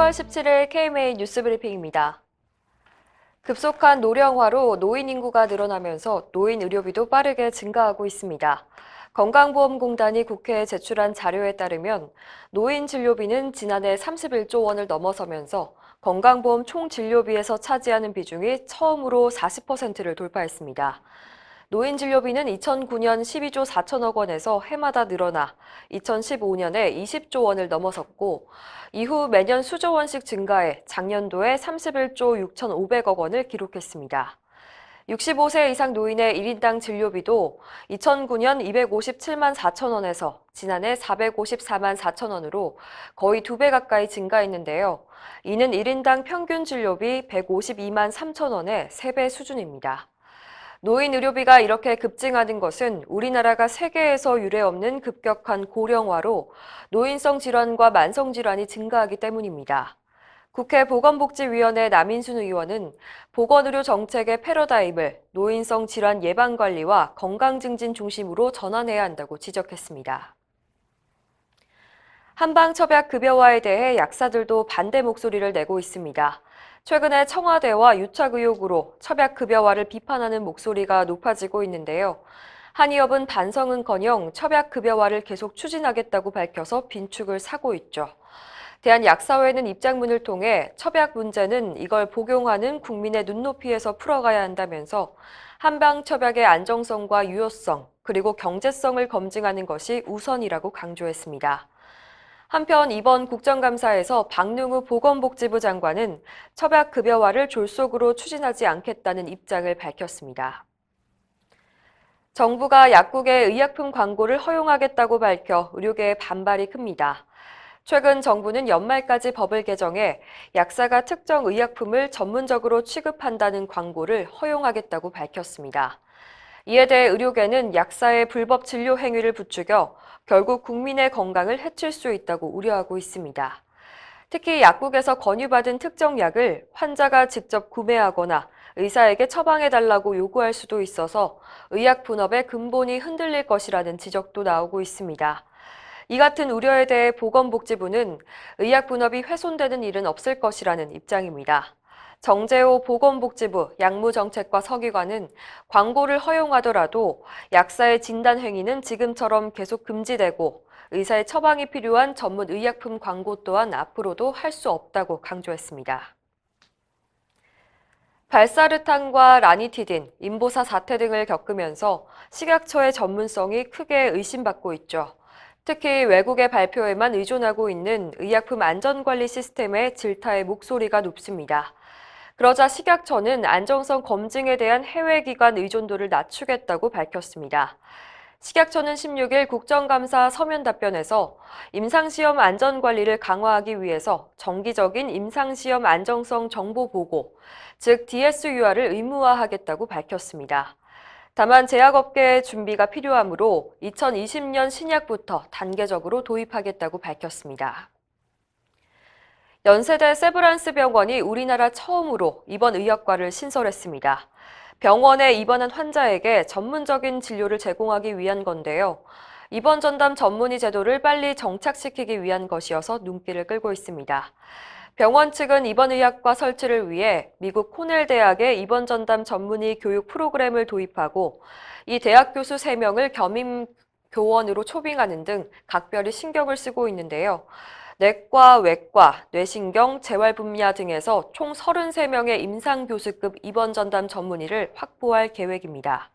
10월 17일 KMA 뉴스 브리핑입니다. 급속한 노령화로 노인 인구가 늘어나면서 노인 의료비도 빠르게 증가하고 있습니다. 건강보험공단이 국회에 제출한 자료에 따르면 노인 진료비는 지난해 31조 원을 넘어서면서 건강보험 총 진료비에서 차지하는 비중이 처음으로 40%를 돌파했습니다. 노인 진료비는 2009년 12조 4천억 원에서 해마다 늘어나 2015년에 20조 원을 넘어섰고 이후 매년 수조 원씩 증가해 작년도에 31조 6,500억 원을 기록했습니다. 65세 이상 노인의 1인당 진료비도 2009년 257만 4천 원에서 지난해 454만 4천 원으로 거의 2배 가까이 증가했는데요. 이는 1인당 평균 진료비 152만 3천 원의 3배 수준입니다. 노인 의료비가 이렇게 급증하는 것은 우리나라가 세계에서 유례없는 급격한 고령화로 노인성 질환과 만성 질환이 증가하기 때문입니다. 국회 보건복지위원회 남인순 의원은 보건의료 정책의 패러다임을 노인성 질환 예방관리와 건강증진 중심으로 전환해야 한다고 지적했습니다. 한방첩약급여화에 대해 약사들도 반대 목소리를 내고 있습니다. 최근에 청와대와 유착 의혹으로 첩약급여화를 비판하는 목소리가 높아지고 있는데요. 한의협은 반성은커녕 첩약급여화를 계속 추진하겠다고 밝혀서 빈축을 사고 있죠. 대한약사회는 입장문을 통해 첩약 문제는 이걸 복용하는 국민의 눈높이에서 풀어가야 한다면서 한방첩약의 안정성과 유효성, 그리고 경제성을 검증하는 것이 우선이라고 강조했습니다. 한편 이번 국정감사에서 박능우 보건복지부 장관은 첩약급여화를 졸속으로 추진하지 않겠다는 입장을 밝혔습니다. 정부가 약국의 의약품 광고를 허용하겠다고 밝혀 의료계의 반발이 큽니다. 최근 정부는 연말까지 법을 개정해 약사가 특정 의약품을 전문적으로 취급한다는 광고를 허용하겠다고 밝혔습니다. 이에 대해 의료계는 약사의 불법 진료 행위를 부추겨 결국 국민의 건강을 해칠 수 있다고 우려하고 있습니다. 특히 약국에서 권유받은 특정 약을 환자가 직접 구매하거나 의사에게 처방해달라고 요구할 수도 있어서 의약 분업의 근본이 흔들릴 것이라는 지적도 나오고 있습니다. 이 같은 우려에 대해 보건복지부는 의약 분업이 훼손되는 일은 없을 것이라는 입장입니다. 정재호 보건복지부 약무정책과 서기관은 광고를 허용하더라도 약사의 진단 행위는 지금처럼 계속 금지되고 의사의 처방이 필요한 전문 의약품 광고 또한 앞으로도 할 수 없다고 강조했습니다. 발사르탄과 라니티딘, 인보사 사태 등을 겪으면서 식약처의 전문성이 크게 의심받고 있죠. 특히 외국의 발표에만 의존하고 있는 의약품 안전관리 시스템의 질타의 목소리가 높습니다. 그러자 식약처는 안정성 검증에 대한 해외기관 의존도를 낮추겠다고 밝혔습니다. 식약처는 16일 국정감사 서면 답변에서 임상시험 안전관리를 강화하기 위해서 정기적인 임상시험 안정성 정보 보고, 즉 DSUR을 의무화하겠다고 밝혔습니다. 다만 제약업계의 준비가 필요하므로 2020년 신약부터 단계적으로 도입하겠다고 밝혔습니다. 연세대 세브란스 병원이 우리나라 처음으로 입원 의학과를 신설했습니다. 병원에 입원한 환자에게 전문적인 진료를 제공하기 위한 건데요. 입원 전담 전문의 제도를 빨리 정착시키기 위한 것이어서 눈길을 끌고 있습니다. 병원 측은 입원 의학과 설치를 위해 미국 코넬 대학의 입원 전담 전문의 교육 프로그램을 도입하고 이 대학 교수 3명을 겸임 교원으로 초빙하는 등 각별히 신경을 쓰고 있는데요. 내과, 외과, 뇌신경, 재활분야 등에서 총 33명의 임상교수급 입원 전담 전문의를 확보할 계획입니다.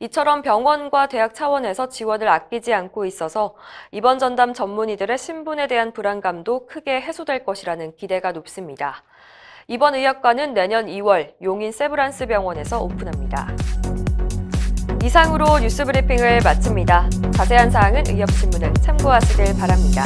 이처럼 병원과 대학 차원에서 지원을 아끼지 않고 있어서 입원 전담 전문의들의 신분에 대한 불안감도 크게 해소될 것이라는 기대가 높습니다. 이번 의학과는 내년 2월 용인 세브란스 병원에서 오픈합니다. 이상으로 뉴스 브리핑을 마칩니다. 자세한 사항은 의협신문을 참고하시길 바랍니다.